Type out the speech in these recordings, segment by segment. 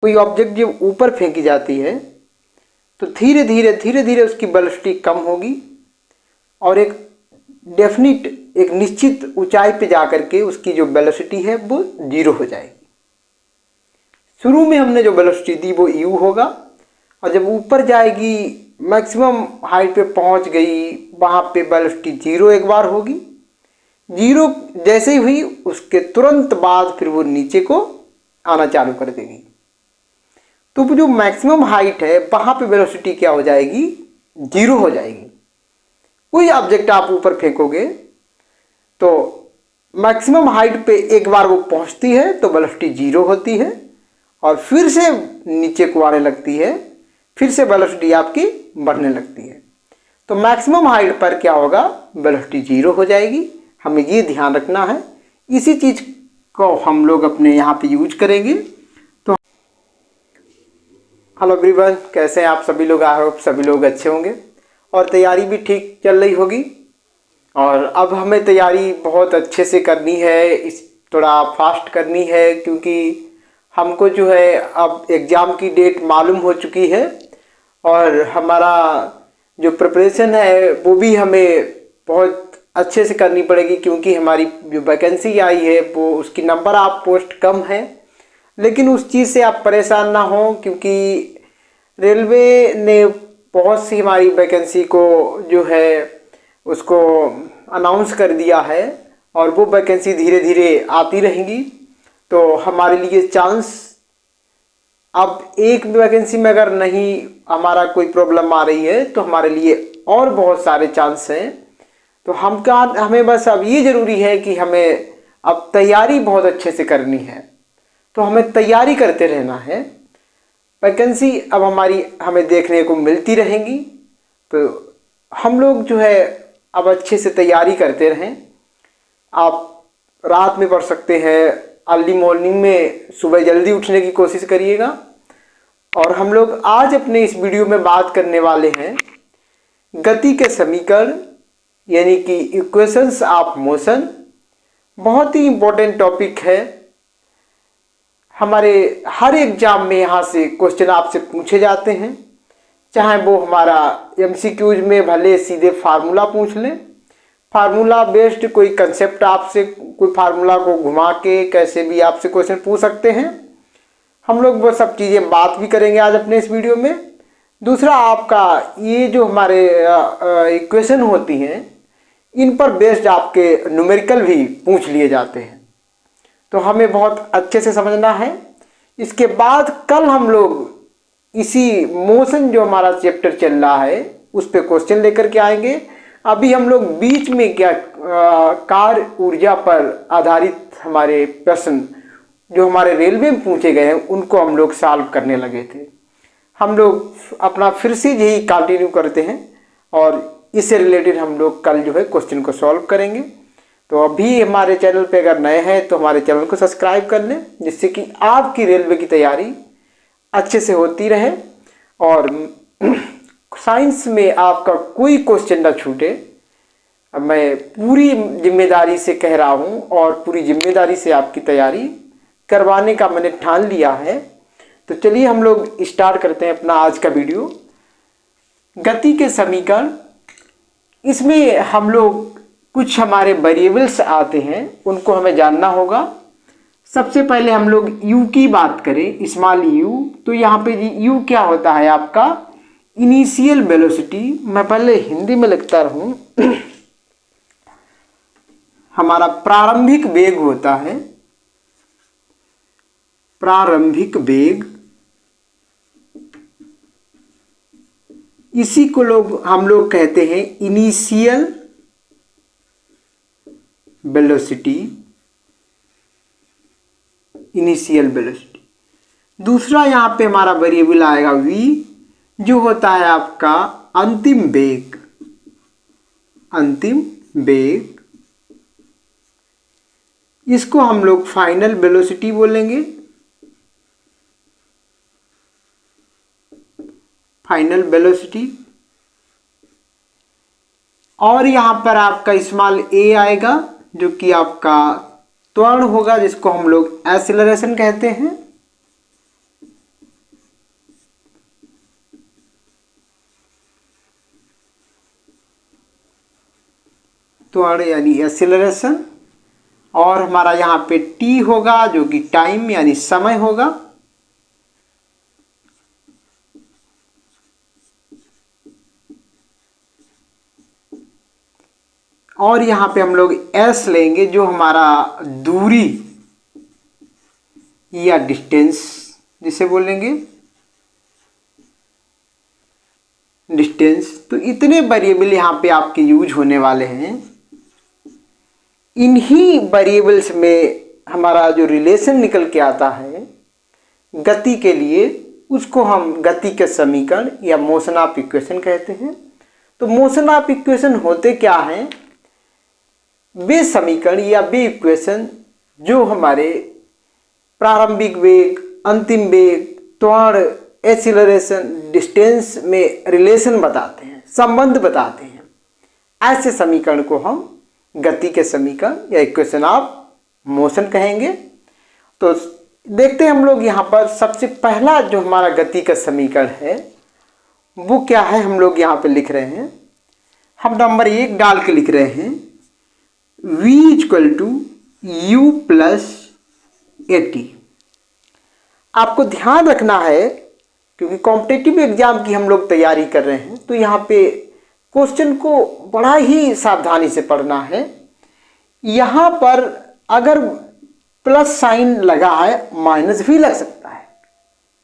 कोई ऑब्जेक्ट जब ऊपर फेंकी जाती है तो धीरे धीरे उसकी वेलोसिटी कम होगी और एक निश्चित ऊंचाई पे जाकर के उसकी जो वेलोसिटी है वो 0 हो जाएगी। शुरू में हमने जो वेलोसिटी दी वो u होगा और जब ऊपर जाएगी मैक्सिमम हाइट पे पहुंच गई, वहाँ पे वेलोसिटी 0 एक बार होगी। 0 जैसे ही हुई उसके तुरंत बाद फिर वो नीचे को आना चालू कर देगी। तो जो मैक्सिमम हाइट है वहाँ पे वेलोसिटी क्या हो जाएगी, 0 हो जाएगी। कोई ऑब्जेक्ट आप ऊपर फेंकोगे तो मैक्सिमम हाइट पे एक बार वो पहुँचती है तो वेलोसिटी 0 होती है और फिर से नीचे को आने लगती है, फिर से वेलोसिटी आपकी बढ़ने लगती है। तो मैक्सिमम हाइट पर क्या होगा, वेलोसिटी 0 हो जाएगी। हमें ये ध्यान रखना है, इसी चीज़ को हम लोग अपने यहाँ पे यूज करेंगे। तो हेलो एवरीवन, कैसे हैं आप सभी लोग? आई होप सभी लोग अच्छे होंगे और तैयारी भी ठीक चल रही होगी। और अब हमें तैयारी बहुत अच्छे से करनी है, इस थोड़ा फास्ट करनी है, क्योंकि हमको जो है अब एग्ज़ाम की डेट मालूम हो चुकी है और हमारा जो प्रिपरेशन है वो भी हमें बहुत अच्छे से करनी पड़ेगी, क्योंकि हमारी जो वैकेंसी आई है वो उसकी नंबर ऑफ पोस्ट कम है। लेकिन उस चीज़ से आप परेशान ना हो, क्योंकि रेलवे ने बहुत सी हमारी वैकेंसी को जो है उसको अनाउंस कर दिया है और वो वैकेंसी धीरे धीरे आती रहेंगी। तो हमारे लिए चांस, अब एक वैकेंसी में अगर नहीं हमारा कोई प्रॉब्लम आ रही है तो हमारे लिए और बहुत सारे चांस हैं। तो हमें बस अब ये ज़रूरी है कि हमें अब तैयारी बहुत अच्छे से करनी है। तो हमें तैयारी करते रहना है। वैकेंसी अब हमें देखने को मिलती रहेंगी, तो हम लोग जो है अब अच्छे से तैयारी करते रहें। आप रात में पढ़ सकते हैं, अर्ली मॉर्निंग में सुबह जल्दी उठने की कोशिश करिएगा। और हम लोग आज अपने इस वीडियो में बात करने वाले हैं गति के समीकरण, यानी कि इक्वेशंस ऑफ मोशन। बहुत ही इम्पोर्टेंट टॉपिक है। हमारे हर एग्जाम में यहाँ से क्वेश्चन आपसे पूछे जाते हैं, चाहे वो हमारा MCQs में भले सीधे फार्मूला पूछ लें, फार्मूला बेस्ड कोई कंसेप्ट आपसे, कोई फार्मूला को घुमा के कैसे भी आपसे क्वेश्चन पूछ सकते हैं। हम लोग वो सब चीज़ें बात भी करेंगे आज अपने इस वीडियो में। दूसरा, आपका ये जो हमारे इक्वेशन होती हैं, इन पर बेस्ड आपके न्यूमेरिकल भी पूछ लिए जाते हैं, तो हमें बहुत अच्छे से समझना है। इसके बाद कल हम लोग इसी मोशन जो हमारा चैप्टर चल रहा है उस पर क्वेश्चन लेकर के आएंगे। अभी हम लोग बीच में क्या कार्य ऊर्जा पर आधारित हमारे प्रश्न जो हमारे रेलवे में पूछे गए हैं उनको हम लोग सॉल्व करने लगे थे। हम लोग अपना फिर से यही कंटिन्यू करते हैं और इससे रिलेटेड हम लोग कल जो है क्वेश्चन को सॉल्व करेंगे। तो अभी हमारे चैनल पे अगर नए हैं तो हमारे चैनल को सब्सक्राइब कर लें, जिससे कि आपकी रेलवे की तैयारी अच्छे से होती रहे और साइंस में आपका कोई क्वेश्चन ना छूटे। मैं पूरी जिम्मेदारी से कह रहा हूँ और पूरी जिम्मेदारी से आपकी तैयारी करवाने का मैंने ठान लिया है। तो चलिए हम लोग स्टार्ट करते हैं अपना आज का वीडियो। गति के समीकरण, इसमें हम लोग कुछ हमारे वेरिएबल्स आते हैं, उनको हमें जानना होगा। सबसे पहले हम लोग u की बात करें, स्मॉल u, तो यहाँ पे u क्या होता है आपका इनिशियल वेलोसिटी। मैं पहले हिंदी में लिखता रहूं हमारा प्रारंभिक वेग होता है, प्रारंभिक वेग। इसी को हम लोग कहते हैं इनिशियल वेलोसिटी, इनिशियल वेलोसिटी। दूसरा यहाँ पे हमारा वेरिएबल आएगा v, जो होता है आपका अंतिम वेग, अंतिम वेग। इसको हम लोग फाइनल वेलोसिटी बोलेंगे, फाइनल वेलोसिटी। और यहाँ पर आपका स्मॉल a आएगा, जो कि आपका त्वरण होगा, जिसको हम लोग एक्सेलरेशन कहते हैं। त्वरण यानी एक्सीलरेशन, और हमारा यहाँ पे टी होगा जो कि टाइम यानी समय होगा। और यहाँ पे हम लोग एस लेंगे जो हमारा दूरी या डिस्टेंस जिसे बोलेंगे डिस्टेंस। तो इतने वेरिएबल यहाँ पे आपके यूज होने वाले हैं। इन्हीं वेरिएबल्स में हमारा जो रिलेशन निकल के आता है गति के लिए, उसको हम गति के समीकरण या मोशन ऑफ इक्वेशन कहते हैं। तो मोशन ऑफ इक्वेशन होते क्या हैं? वे समीकरण या वे इक्वेशन जो हमारे प्रारंभिक वेग, अंतिम वेग, त्वरण, एक्सीलरेशन, डिस्टेंस में रिलेशन बताते हैं, संबंध बताते हैं। ऐसे समीकरण को हम गति के समीकरण या इक्वेशन ऑफ मोशन कहेंगे। तो देखते हैं हम लोग यहाँ पर सबसे पहला जो हमारा गति का समीकरण है वो क्या है, हम लोग यहाँ पे लिख रहे हैं। हम नंबर 1 डाल के लिख रहे हैं v equal to you plus a. आपको ध्यान रखना है क्योंकि कॉम्पिटिटिव एग्जाम की हम लोग तैयारी कर रहे हैं, तो यहाँ पे क्वेश्चन को बड़ा ही सावधानी से पढ़ना है। यहाँ पर अगर प्लस साइन लगा है माइनस भी लग सकता है।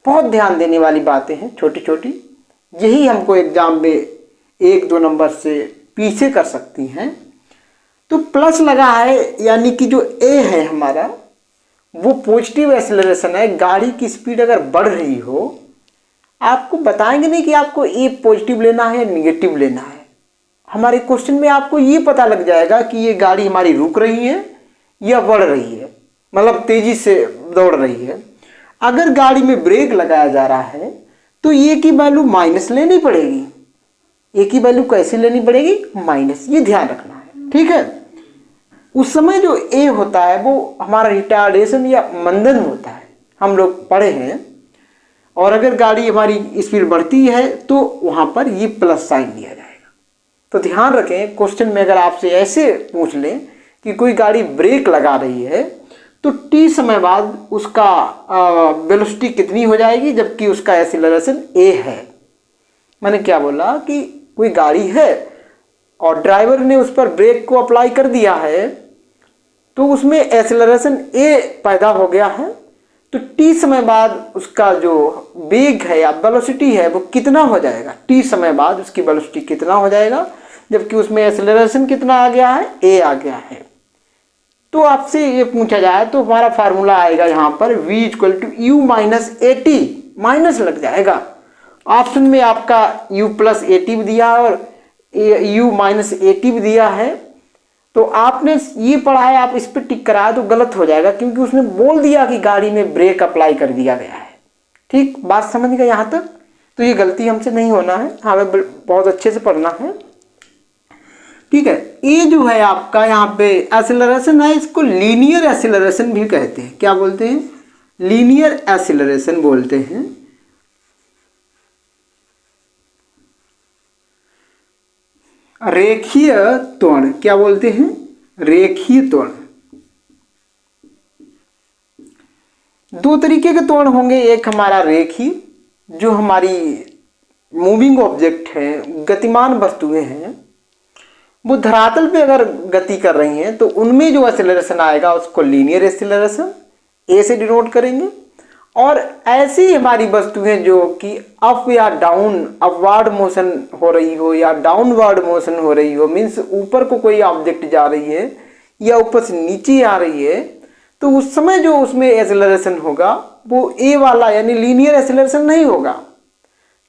बहुत ध्यान देने वाली बातें हैं छोटी छोटी, यही हमको एग्जाम में 1-2 नंबर से पीछे कर सकती हैं। तो प्लस लगा है यानी कि जो ए है हमारा वो पॉजिटिव एक्सेलरेशन है। गाड़ी की स्पीड अगर बढ़ रही हो, आपको बताएंगे नहीं कि आपको ए पॉजिटिव लेना है या निगेटिव लेना है। हमारे क्वेश्चन में आपको ये पता लग जाएगा कि ये गाड़ी हमारी रुक रही है या बढ़ रही है, मतलब तेजी से दौड़ रही है। अगर गाड़ी में ब्रेक लगाया जा रहा है तो ए की वैल्यू माइनस लेनी पड़ेगी। ए की वैल्यू कैसे लेनी पड़ेगी? माइनस। ये ध्यान रखना है, ठीक है। उस समय जो ए होता है वो हमारा रिटार्डेशन या मंदन होता है, हम लोग पढ़े हैं। और अगर गाड़ी हमारी स्पीड बढ़ती है तो वहां पर ये प्लस साइन दिया जाएगा। तो ध्यान रखें, क्वेश्चन में अगर आपसे ऐसे पूछ लें कि कोई गाड़ी ब्रेक लगा रही है तो टी समय बाद उसका वेलोसिटी कितनी हो जाएगी, जबकि उसका एक्सीलरेशन ए है। मैंने क्या बोला कि कोई गाड़ी है और ड्राइवर ने उस पर ब्रेक को अप्लाई कर दिया है तो उसमें एक्सेलरेशन ए पैदा हो गया है। तो टी समय बाद उसका जो वेग है या वेलोसिटी है वो कितना हो जाएगा? टी समय बाद उसकी वेलोसिटी कितना हो जाएगा, जबकि उसमें एक्सेलरेशन कितना आ गया है? ए आ गया है। तो आपसे ये पूछा जाए तो हमारा फार्मूला आएगा यहाँ पर v equal to U minus A T. Minus लग जाएगा। ऑप्शन में आपका u प्लस ए टी भी दिया है और u माइनस ए टी भी दिया है। तो आपने ये पढ़ा है, आप इस पर टिक कराया तो गलत हो जाएगा, क्योंकि उसने बोल दिया कि गाड़ी में ब्रेक अप्लाई कर दिया गया है। ठीक, बात समझ गए यहाँ तक? तो ये गलती हमसे नहीं होना है, हमें बहुत अच्छे से पढ़ना है, ठीक है। ये जो है आपका यहाँ पे एक्सेलरेशन है, इसको लीनियर एक्सेलरेशन भी कहते हैं। क्या बोलते हैं? लीनियर एक्सेलरेशन बोलते हैं। रेखीय त्वरण क्या बोलते हैं? रेखीय त्वरण। दो तरीके के त्वरण होंगे, एक हमारा रेखीय जो हमारी मूविंग ऑब्जेक्ट है, गतिमान वस्तुएं हैं, वो धरातल पे अगर गति कर रही हैं तो उनमें जो एक्सेलरेशन आएगा उसको लीनियर एक्सेलरेशन ए से डिनोट करेंगे। और ऐसी हमारी वस्तुएं जो कि अप या डाउन, अपवर्ड मोशन हो रही हो या डाउनवर्ड मोशन हो रही हो, मीन्स ऊपर को कोई ऑब्जेक्ट जा रही है या ऊपर से नीचे आ रही है, तो उस समय जो उसमें एक्सेलरेशन होगा वो ए वाला यानी लीनियर एक्सेलरेशन नहीं होगा।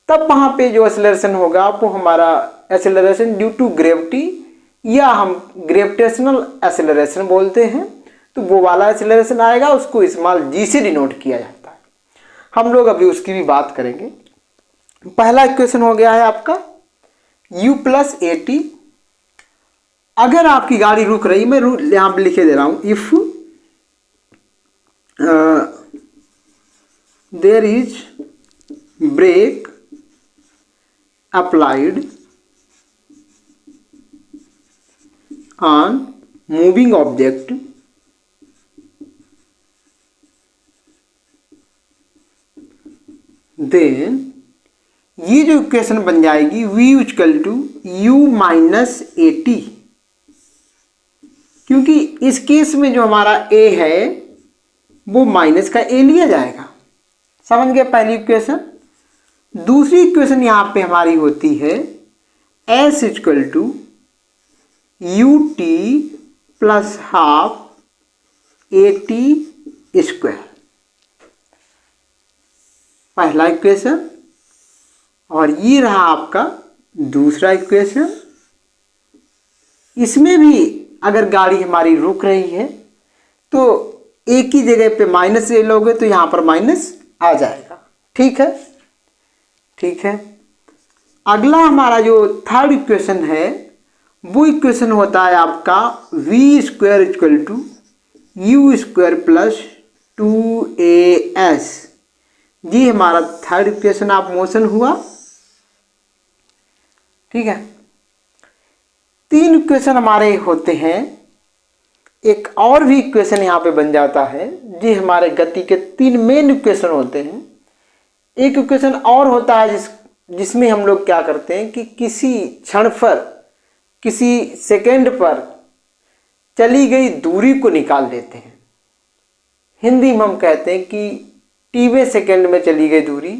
तब वहाँ पे जो एक्सेलरेशन होगा वो हमारा एक्सेलरेशन ड्यू टू ग्रेविटी या हम ग्रेविटेशनल एक्सेलरेशन बोलते हैं। तो वो वाला एक्सेलरेशन आएगा, उसको स्मॉल जी से डिनोट किया जाता है। हम लोग अभी उसकी भी बात करेंगे। पहला इक्वेशन हो गया है आपका u प्लस ए टी। अगर आपकी गाड़ी रुक रही, मैं यहां पे लिखे दे रहा हूं, if there is brake applied on moving object then ये जो इक्वेशन बन जाएगी v equal to u minus A T, क्योंकि इस केस में जो हमारा a है वो माइनस का a लिया जाएगा। समझ गए पहली इक्वेशन। दूसरी इक्वेशन यहां पे हमारी होती है s equal to U T plus half A T square, पहला इक्वेशन। और ये रहा आपका दूसरा इक्वेशन। इसमें भी अगर गाड़ी हमारी रुक रही है तो एक ही जगह पे माइनस ले लोगे तो यहां पर माइनस आ जाएगा। ठीक है, ठीक है। अगला हमारा जो थर्ड इक्वेशन है वो इक्वेशन होता है आपका V square equal to you square plus 2as। ये हमारा थर्ड इक्वेशन ऑफ मोशन हुआ। ठीक है, तीन इक्वेशन हमारे होते हैं। एक और भी इक्वेशन यहां पे बन जाता है। ये हमारे गति के तीन मेन इक्वेशन होते हैं। एक इक्वेशन और होता है जिसमें हम लोग क्या करते हैं कि किसी क्षण पर, किसी सेकंड पर चली गई दूरी को निकाल लेते हैं। हिंदी में हम कहते हैं कि टीवे सेकंड में चली गई दूरी,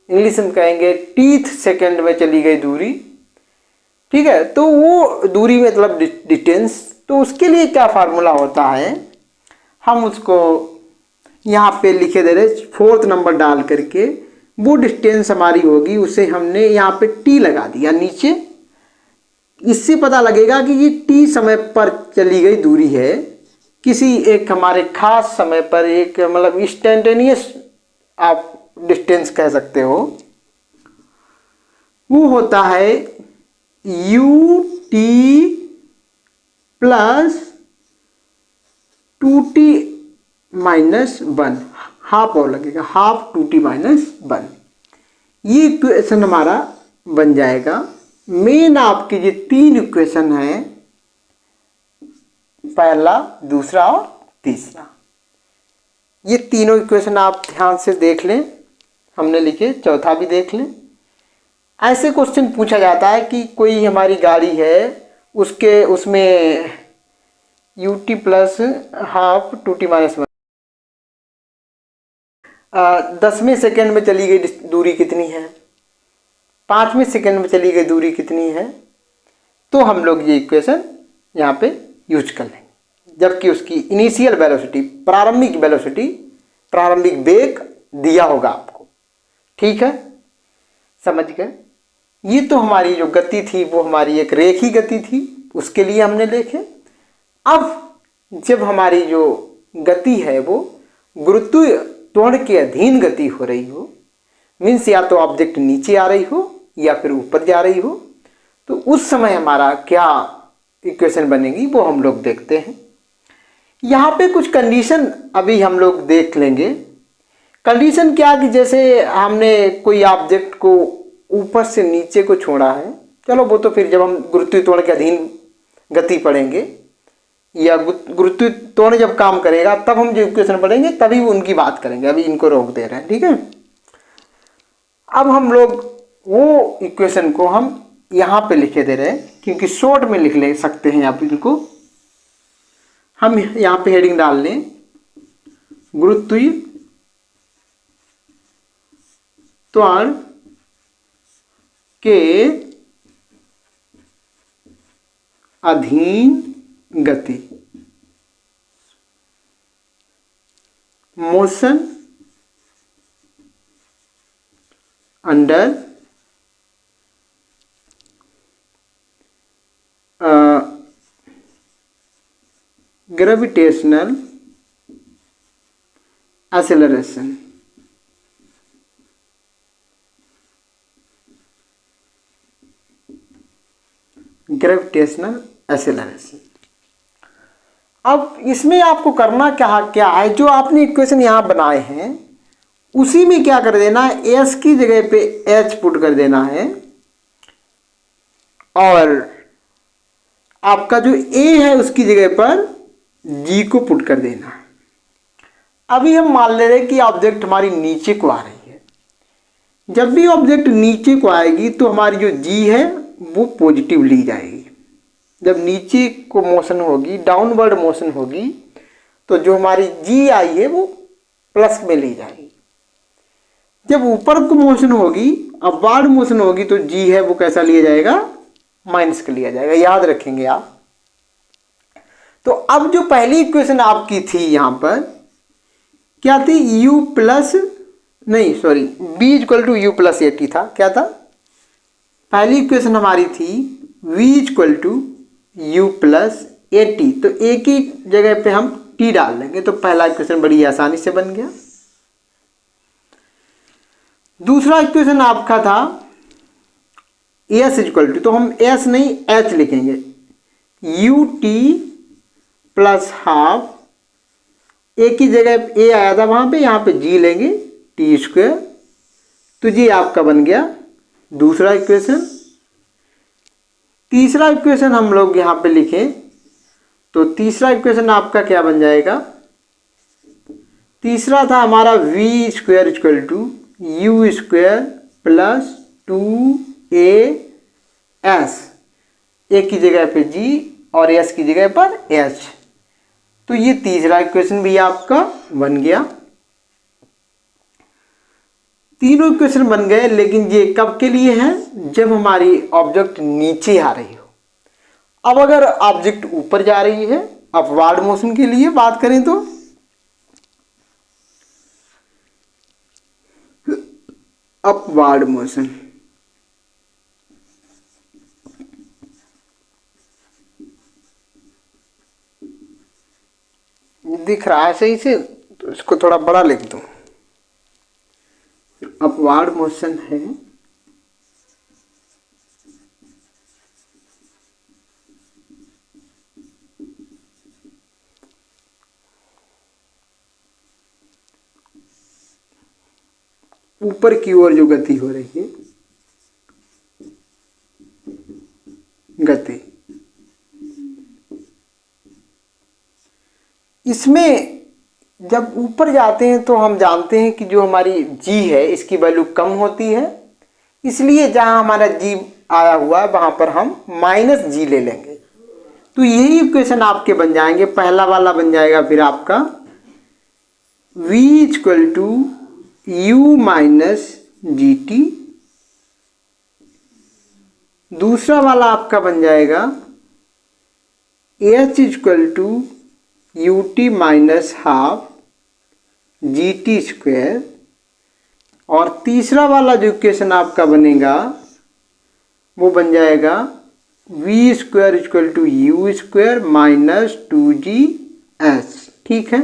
इंग्लिश में कहेंगे टीथ सेकंड में चली गई दूरी। ठीक है, तो वो दूरी मतलब डिस्टेंस। तो उसके लिए क्या फार्मूला होता है, हम उसको यहाँ पे लिखे दे रहे, फोर्थ नंबर डाल करके वो डिस्टेंस हमारी होगी, उसे हमने यहाँ पे टी लगा दिया नीचे। इससे पता लगेगा कि ये टी समय पर चली गई दूरी है, किसी एक हमारे खास समय पर, एक मतलब इंस्टेंटेनियस आप डिस्टेंस कह सकते हो। वो होता है U T plus 2t minus 1, half और लगेगा, हाफ 2t माइनस 1। ये इक्वेशन हमारा बन जाएगा। मेन आपके ये तीन इक्वेशन है, पहला, दूसरा और तीसरा। ये तीनों इक्वेशन आप ध्यान से देख लें, हमने लिखे, चौथा भी देख लें। ऐसे क्वेश्चन पूछा जाता है कि कोई हमारी गाड़ी है, उसमें u T plus half 2t minus 1 10वें सेकेंड में चली गई दूरी कितनी है, 5वें सेकेंड में चली गई दूरी कितनी है। तो हम लोग ये इक्वेशन यहाँ पे यूज कर लेंगे, जबकि उसकी इनिशियल वेलोसिटी, प्रारंभिक वेलोसिटी, प्रारंभिक वेग दिया होगा आपको। ठीक है, समझ गए। ये तो हमारी जो गति थी वो हमारी एक रेखीय गति थी, उसके लिए हमने लिखे। अब जब हमारी जो गति है वो गुरुत्व त्वरण के अधीन गति हो रही हो, मीन्स या तो ऑब्जेक्ट नीचे आ रही हो या फिर ऊपर जा रही हो, तो उस समय हमारा क्या इक्वेशन बनेगी वो हम लोग देखते हैं। यहाँ पे कुछ कंडीशन अभी हम लोग देख लेंगे। कंडीशन क्या कि जैसे हमने कोई ऑब्जेक्ट को ऊपर से नीचे को छोड़ा है, चलो वो तो फिर जब हम गुरुत्व त्वरण के अधीन गति पढ़ेंगे या गुरुत्व त्वरण जब काम करेगा तब हम जो इक्वेशन पढ़ेंगे तभी उनकी बात करेंगे, अभी इनको रोक दे रहे हैं। ठीक है, अब हम लोग वो इक्वेशन को हम यहाँ पे लिखे दे रहे हैं, क्योंकि शॉर्ट में लिख ले सकते हैं आप इनको। हम यहाँ पे हेडिंग डाल लें गुरुत्व त्वरण के अधीन गति, motion under gravitational acceleration. Gravitational acceleration. अब इसमें आपको करना क्या है, जो आपने इक्वेशन यहाँ बनाए हैं उसी में क्या कर देना है, एस की जगह पे एच पुट कर देना है, और आपका जो ए है उसकी जगह पर जी को पुट कर देना है। अभी हम मान ले रहे हैं कि ऑब्जेक्ट हमारी नीचे को आ रही है। जब भी ऑब्जेक्ट नीचे को आएगी तो हमारी जो जी है वो पॉजिटिव ली जाएगी। जब नीचे को मोशन होगी, डाउनवर्ड मोशन होगी, तो जो हमारी जी आई है वो प्लस में ली जाएगी। जब ऊपर को मोशन होगी, अपवार्ड मोशन होगी, तो जी है वो कैसा लिया जाएगा, माइनस का लिया जाएगा। याद रखेंगे आप। तो अब जो पहली इक्वेशन आपकी थी यहां पर क्या थी, u प्लस नहीं sorry b equal to you plus A T था। क्या था पहली इक्वेशन हमारी थी v equal to you plus A T. तो a की जगह पे हम t डाल देंगे तो पहला इक्वेशन बड़ी आसानी से बन गया। दूसरा इक्वेशन आपका था s इक्वल टू, तो हम s नहीं h लिखेंगे, यू टी प्लस हाफ, ए की जगह ए आया था वहां पे, यहां पे जी लेंगे टी स्क्वायर। तो जी आपका बन गया दूसरा इक्वेशन। तीसरा इक्वेशन हम लोग यहां पे लिखें तो तीसरा इक्वेशन आपका क्या बन जाएगा, तीसरा था हमारा v square equal to you square plus 2a s, a की जगह पे जी और एस की जगह पर एच। तो ये तीसरा इक्वेशन भी आपका बन गया। तीनों इक्वेशन बन गए, लेकिन ये कब के लिए है, जब हमारी ऑब्जेक्ट नीचे आ रही हो। अब अगर ऑब्जेक्ट ऊपर जा रही है, अपवार्ड मोशन के लिए बात करें तो अपवार्ड मोशन, दिख रहा है सही से, तो इसको थोड़ा बड़ा लिख दूं। अपवार्ड मोशन है ऊपर की ओर जो गति हो रही है, गति, इसमें जब ऊपर जाते हैं तो हम जानते हैं कि जो हमारी जी है इसकी वैल्यू कम होती है, इसलिए जहां हमारा जी आया हुआ है वहां पर हम माइनस जी ले लेंगे। तो यही इक्वेशन आपके बन जाएंगे। पहला वाला बन जाएगा फिर आपका v equal to U minus G T, दूसरा वाला आपका बन जाएगा h equal to U T minus half G T square, और तीसरा वाला जो इक्वेशन आपका बनेगा वो बन जाएगा V square equal to you square minus 2gh। ठीक है।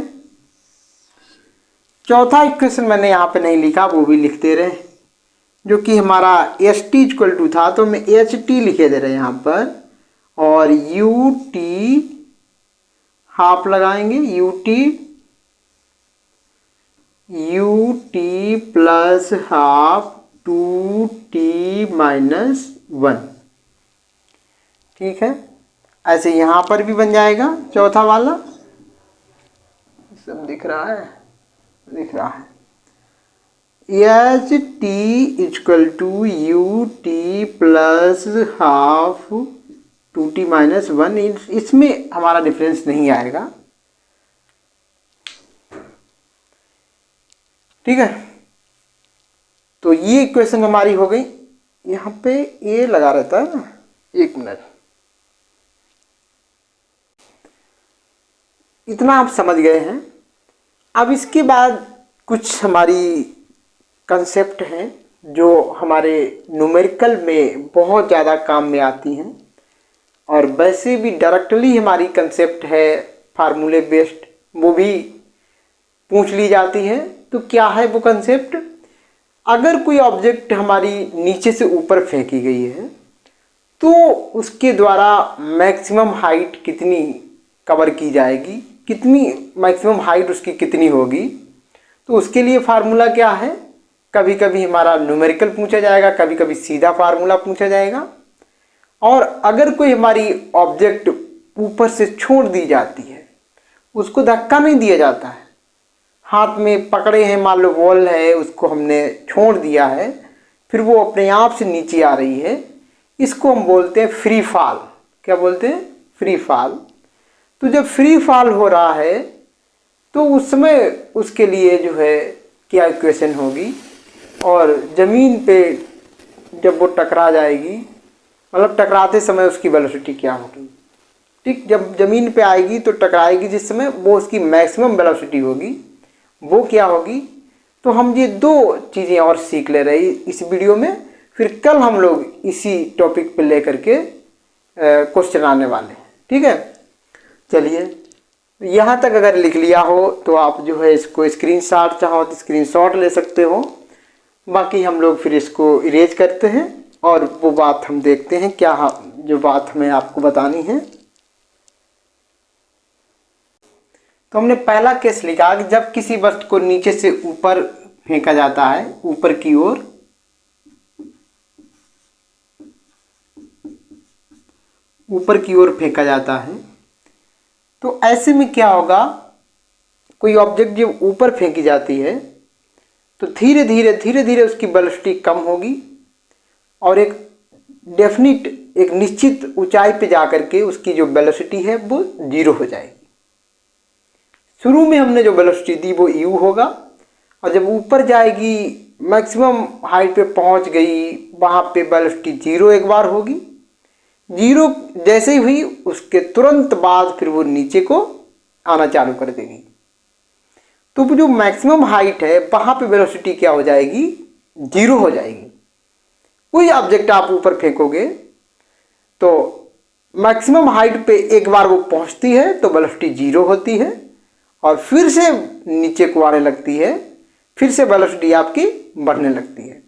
चौथा इक्वेशन मैंने यहाँ पे नहीं लिखा, वो भी लिखते रहे, जो कि हमारा एस टी इक्वल टू था, तो मैं एच टी लिखे दे रहे यहाँ पर, और यू टी हाफ लगाएंगे, U T plus half 2t minus 1। ठीक है। ऐसे यहाँ पर भी बन जाएगा चौथा वाला, सब दिख रहा है, दिख रहा है। H T equal to U T plus half 2t minus 1, इसमें हमारा डिफरेंस नहीं आएगा। ठीक है। तो ये इक्वेशन हमारी हो गई। यहाँ पे ए लगा रहता है ना, एक मिनट, इतना आप समझ गए हैं। अब इसके बाद कुछ हमारी कंसेप्ट हैं जो हमारे न्यूमेरिकल में बहुत ज़्यादा काम में आती हैं, और वैसे भी डायरेक्टली हमारी कंसेप्ट है फार्मूले बेस्ड, वो भी पूछ ली जाती है। तो क्या है वो कंसेप्ट, अगर कोई ऑब्जेक्ट हमारी नीचे से ऊपर फेंकी गई है तो उसके द्वारा मैक्सिमम हाइट कितनी कवर की जाएगी, कितनी मैक्सिमम हाइट उसकी कितनी होगी। तो उसके लिए फार्मूला क्या है, कभी कभी हमारा न्यूमेरिकल पूछा जाएगा, कभी कभी सीधा फार्मूला पूछा जाएगा। और अगर कोई हमारी ऑब्जेक्ट ऊपर से छोड़ दी जाती है, उसको धक्का नहीं दिया जाता है, हाथ में पकड़े हैं, मान लो बॉल है, उसको हमने छोड़ दिया है, फिर वो अपने आप से नीचे आ रही है, इसको हम बोलते हैं फ्री फॉल। क्या बोलते हैं? Free fall. तो जब फ्री फॉल हो रहा है तो उस समय उसके लिए जो है क्या इक्वेशन होगी, और ज़मीन पे जब वो टकरा जाएगी, मतलब टकराते समय उसकी वेलोसिटी क्या होगी। ठीक, जब ज़मीन पे आएगी तो टकराएगी जिस समय, वो उसकी मैक्सिमम वेलोसिटी होगी, वो क्या होगी। तो हम ये दो चीज़ें और सीख ले रहे हैं इस वीडियो में, फिर कल हम लोग इसी टॉपिक पे लेकर के क्वेश्चन आने वाले हैं। ठीक है, चलिए यहाँ तक अगर लिख लिया हो तो आप जो है इसको स्क्रीनशॉट चाहो तो स्क्रीनशॉट ले सकते हो। बाकी हम लोग फिर इसको इरेज करते हैं और वो बात हम देखते हैं क्या जो बात हमें आपको बतानी है। तो हमने पहला केस लिखा कि जब किसी वस्तु को नीचे से ऊपर फेंका जाता है, ऊपर की ओर, ऊपर की ओर फेंका जाता है, तो ऐसे में क्या होगा, कोई ऑब्जेक्ट जब ऊपर फेंकी जाती है तो धीरे धीरे उसकी वेलोसिटी कम होगी और एक डेफिनिट, एक निश्चित ऊंचाई पे जाकर के उसकी जो वेलोसिटी है वो 0 हो जाएगी। शुरू में हमने जो वेलोसिटी दी वो u होगा, और जब ऊपर जाएगी मैक्सिमम हाइट पे पहुंच गई, वहाँ पे वेलोसिटी 0 एक बार होगी। 0 जैसे ही हुई उसके तुरंत बाद फिर वो नीचे को आना चालू कर देगी। तो वो जो मैक्सिमम हाइट है वहाँ पे वेलोसिटी क्या हो जाएगी, 0 हो जाएगी। कोई ऑब्जेक्ट आप ऊपर फेंकोगे तो मैक्सिमम हाइट पे एक बार वो पहुँचती है तो वेलोसिटी 0 होती है, और फिर से नीचे को आने लगती है, फिर से वेलोसिटी आपकी बढ़ने लगती है।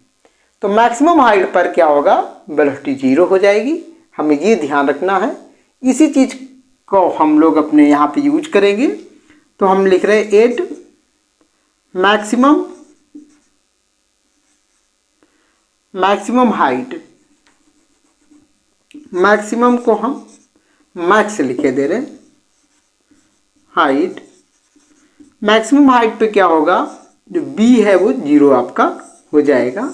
तो मैक्सिमम हाइट पर क्या होगा, वेलोसिटी 0 हो जाएगी। हमें ये ध्यान रखना है, इसी चीज़ को हम लोग अपने यहाँ पे यूज करेंगे। तो हम लिख रहे हैं एट मैक्सिमम हाइट, मैक्सिमम को हम मैक्स लिखे दे रहे हैं, हाइट। मैक्सिमम हाइट पे क्या होगा, जो b है वो 0 आपका हो जाएगा।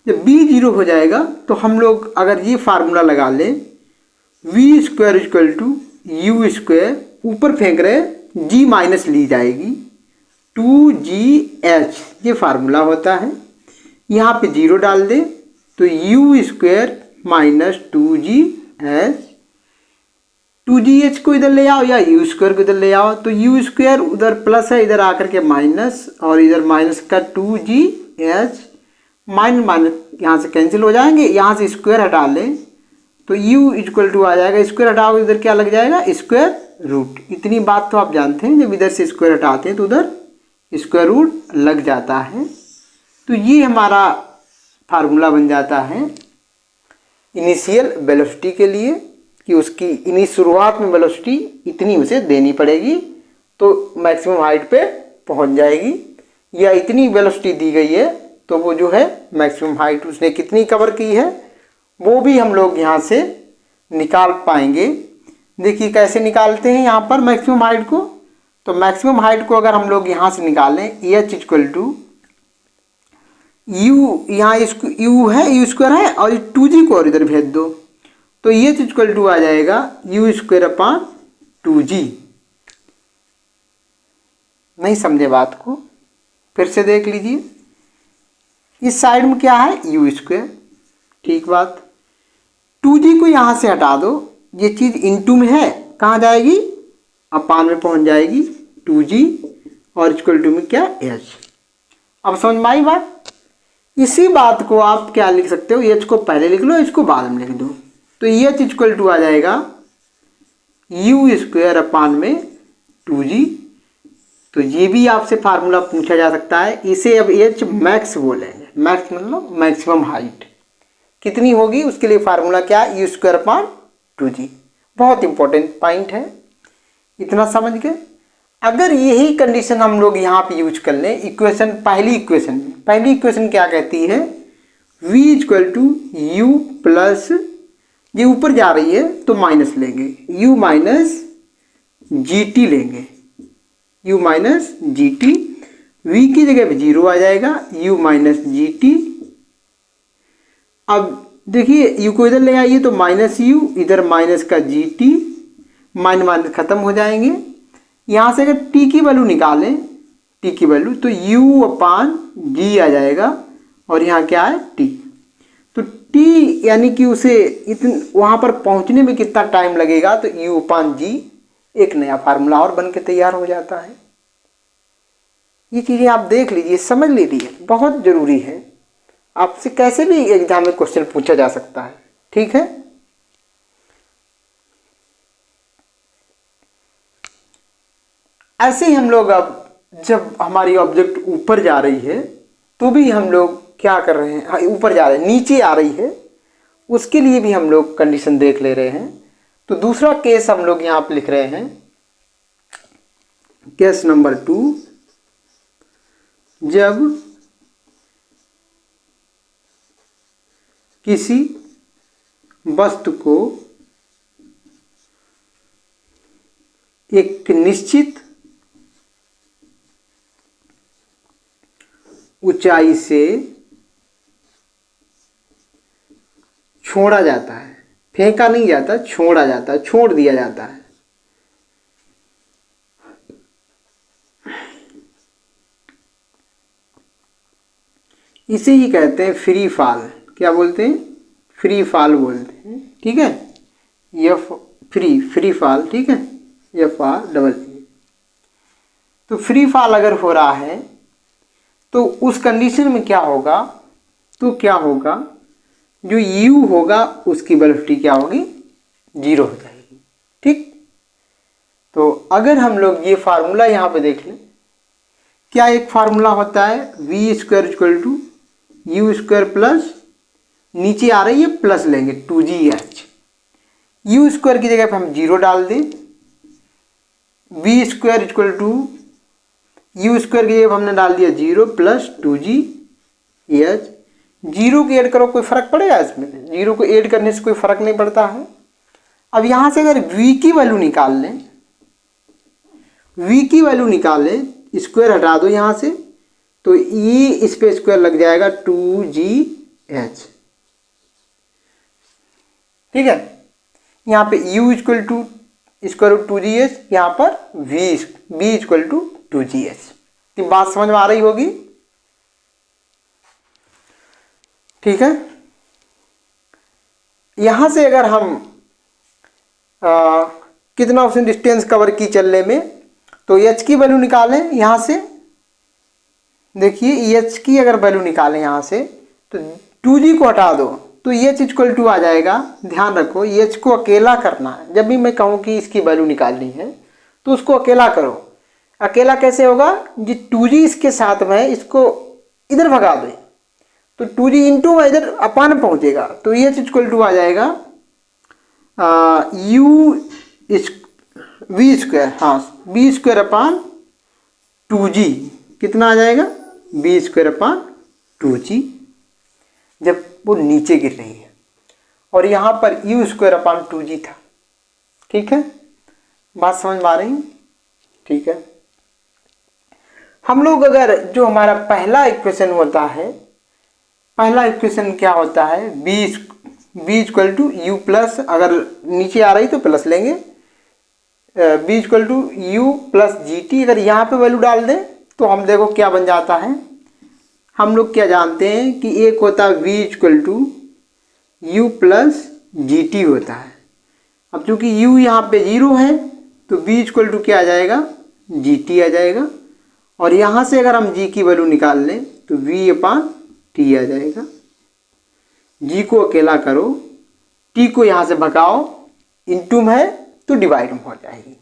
जब b 0 हो जाएगा तो हम लोग अगर ये फार्मूला लगा लें, v square equal to you square, ऊपर फेंक रहे g माइनस ली जाएगी 2gh, ये फार्मूला होता है। यहाँ पे 0 डाल दें तो you square minus 2gh, 2gh को इधर ले आओ या यू स्क्वायर को इधर ले आओ, तो यू स्क्वायर उधर प्लस है, इधर आकर के माइनस, और इधर माइनस का 2gh, माइनस माइनस यहाँ से कैंसिल हो जाएंगे। यहाँ से स्क्वायर हटा लें तो u इक्वल टू आ जाएगा, स्क्वायर हटाओ इधर क्या लग जाएगा, स्क्वायर रूट। इतनी बात तो आप जानते हैं, जब इधर से स्क्वायर हटाते हैं तो उधर स्क्वायर रूट लग जाता है। तो ये हमारा फार्मूला बन जाता है इनिशियल वेलोसिटी के लिए, कि उसकी शुरुआत में वेलोसिटी इतनी उसे देनी पड़ेगी तो मैक्सिमम हाइट पे पहुंच जाएगी, या इतनी वेलोसिटी दी गई है तो वो जो है मैक्सिमम हाइट उसने कितनी कवर की है वो भी हम लोग यहाँ से निकाल पाएंगे। देखिए कैसे निकालते हैं यहाँ पर मैक्सिमम हाइट को। तो मैक्सिमम हाइट को अगर हम लोग यहाँ से निकालें, एच इक्वल टू यू, यहाँ यू है, यू स्क्वायर है, और 2g को और इधर भेज दो तो ये इक्वल टू आ जाएगा यू स्क्वायर अपॉन 2g। नहीं समझे बात को, फिर से देख लीजिए। इस साइड में क्या है, यू स्क्वायर, ठीक बात। 2g को यहाँ से हटा दो, ये चीज़ इनटू में है, कहाँ जाएगी, अपान में पहुँच जाएगी 2g, और इक्वल टू में क्या, h। अब समझ में आई बात। इसी बात को आप क्या लिख सकते हो, h को पहले लिख लो, इसको बाद में लिख दो, तो h इक्वल टू आ जाएगा यू स्क्वायर अपान में 2g। तो ये भी आपसे फार्मूला पूछा जा सकता है, इसे अब h मैक्स बोलेंगे। मैक्स मतलब मैक्सिमम हाइट कितनी होगी, उसके लिए फार्मूला क्या है, यू स्क्वायर अपान 2g। बहुत इंपॉर्टेंट पॉइंट है, इतना समझ गए। अगर यही कंडीशन हम लोग यहाँ पे यूज कर लें इक्वेशन, पहली इक्वेशन क्या कहती है, v equal to you plus, ये ऊपर जा रही है तो माइनस लेंगे, u माइनस जी टी लेंगे, u minus G T, v की जगह पे 0 आ जाएगा, u माइनस जी टी। अब देखिए u को इधर ले आइए तो माइनस u, इधर माइनस का जी टी, माइनस माइनस खत्म हो जाएंगे। यहाँ से अगर t की वैल्यू निकालें, t की वैल्यू, तो u अपान जी आ जाएगा और यहाँ क्या है t। तो t यानी कि उसे वहाँ पर पहुँचने में कितना टाइम लगेगा, तो u अपान जी, एक नया फार्मूला और बन के तैयार हो जाता है। ये चीज़ें आप देख लीजिए, समझ लीजिए, बहुत ज़रूरी है। आपसे कैसे भी एग्जाम में क्वेश्चन पूछा जा सकता है, ठीक है। ऐसे ही हम लोग अब जब हमारी ऑब्जेक्ट ऊपर जा रही है तो भी हम लोग क्या कर रहे हैं, ऊपर जा रहे हैं, नीचे आ रही है, उसके लिए भी हम लोग कंडीशन देख ले रहे हैं। तो दूसरा केस हम लोग यहाँ पे लिख रहे हैं, केस नंबर 2, जब किसी वस्तु को एक निश्चित ऊंचाई से छोड़ा जाता है, फेंका नहीं जाता, छोड़ा जाता है, छोड़ दिया जाता है। इसे ही कहते हैं फ्री फॉल। क्या बोलते हैं? फ्री फॉल बोलते हैं, ठीक है। एफ फ्री फॉल, ठीक है, FR तो फ्री फॉल अगर हो रहा है तो उस कंडीशन में क्या होगा, तो क्या होगा, जो u होगा उसकी वेलोसिटी क्या होगी, 0 हो जाएगी, ठीक। तो अगर हम लोग ये फार्मूला यहाँ पे देख लें, क्या एक फार्मूला होता है v square equal to you square plus, नीचे आ रही है प्लस लेंगे 2gh, यू स्क्वायर की जगह पे हम 0 डाल दें, v square equal to you square की जगह हमने डाल दिया 0 प्लस 2gh। 0 को ऐड करो, कोई फर्क पड़ेगा इसमें? 0 को ऐड करने से कोई फर्क नहीं पड़ता है। अब यहाँ से अगर v की वैल्यू निकाल लें, v की वैल्यू निकालें, स्क्वायर हटा दो यहाँ से, तो ये इस पे स्क्वायर लग जाएगा 2gh, ठीक है। यहाँ पे u equal to square root 2gh, यहाँ पर v इक्वल टू 2gh। तो बात समझ में आ रही होगी, ठीक है। यहां से अगर हम कितना ऑप्शन डिस्टेंस कवर की चलने में, तो h की वैल्यू निकालें यहां से, देखिए h की अगर वैल्यू निकालें यहां से, तो 2g को हटा दो तो h इक्वल टू आ जाएगा। ध्यान रखो, h को अकेला करना है। जब भी मैं कहूँ कि इसकी वैल्यू निकालनी है तो उसको अकेला करो। अकेला कैसे होगा, जी 2g इसके साथ में, इसको इधर भगा दे तो 2g इंटू इधर अपान पहुंचेगा, तो h इक्वल टू आ जाएगा v स्क्वायर, हाँ v स्क्वायर अपान 2g, कितना आ जाएगा, v स्क्वायर अपान 2g, जब वो नीचे गिर रही है। और यहाँ पर u स्क्वायर अपान 2g था, ठीक है। बात समझ में आ रही है, ठीक है। हम लोग अगर जो हमारा पहला इक्वेशन होता है, पहला इक्वेशन क्या होता है, b equal to you plus, अगर नीचे आ रही तो प्लस लेंगे, b equal to you plus G T, अगर यहाँ पे वैल्यू डाल दें तो हम देखो क्या बन जाता है। हम लोग क्या जानते हैं कि एक होता है v equal to you plus G T होता है। अब चूंकि u यहाँ पे 0 है तो v इक्वल टू क्या आ जाएगा, जी टी आ जाएगा। और यहाँ से अगर हम g की वैल्यू निकाल लें तो v अपान टी आ जाएगा। g को अकेला करो, t को यहाँ से भगाओ, इनटू में है तो डिवाइड में हो जाएगी।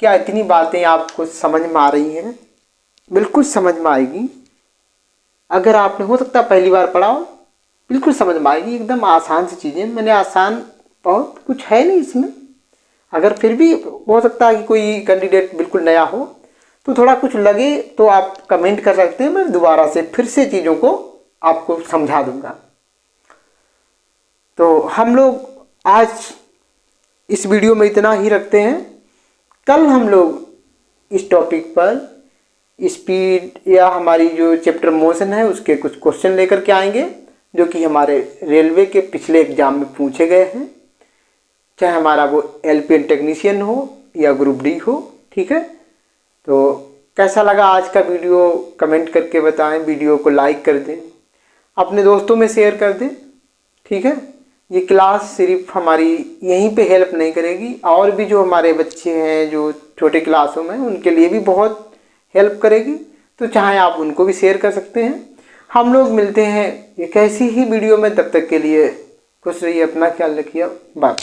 क्या इतनी बातें आपको समझ में आ रही हैं? बिल्कुल समझ में आएगी। अगर आपने हो सकता पहली बार पढ़ा हो, बिल्कुल समझ में आएगी। एकदम आसान सी चीज़ें, मैंने आसान, बहुत कुछ है नहीं इसमें। अगर फिर भी हो सकता है कि कोई कैंडिडेट बिल्कुल नया हो तो थोड़ा कुछ लगे तो आप कमेंट कर सकते हैं, मैं दोबारा से फिर से चीज़ों को आपको समझा दूंगा। तो हम लोग आज इस वीडियो में इतना ही रखते हैं। कल हम लोग इस टॉपिक पर स्पीड या हमारी जो चैप्टर मोशन है उसके कुछ क्वेश्चन लेकर के आएंगे, जो कि हमारे रेलवे के पिछले एग्जाम में पूछे गए हैं, चाहे हमारा वो एलपीएन टेक्नीशियन हो या ग्रुप डी हो। ठीक है, तो कैसा लगा आज का वीडियो कमेंट करके बताएं, वीडियो को लाइक कर दें, अपने दोस्तों में शेयर कर दें। ठीक है, ये क्लास सिर्फ हमारी यहीं पे हेल्प नहीं करेगी, और भी जो हमारे बच्चे हैं जो छोटे क्लासों में, उनके लिए भी बहुत हेल्प करेगी। तो चाहे आप उनको भी शेयर कर सकते हैं। हम लोग मिलते हैं एक ऐसी ही वीडियो में, तब तक के लिए खुश रहिए, अपना ख्याल रखिए, बाय।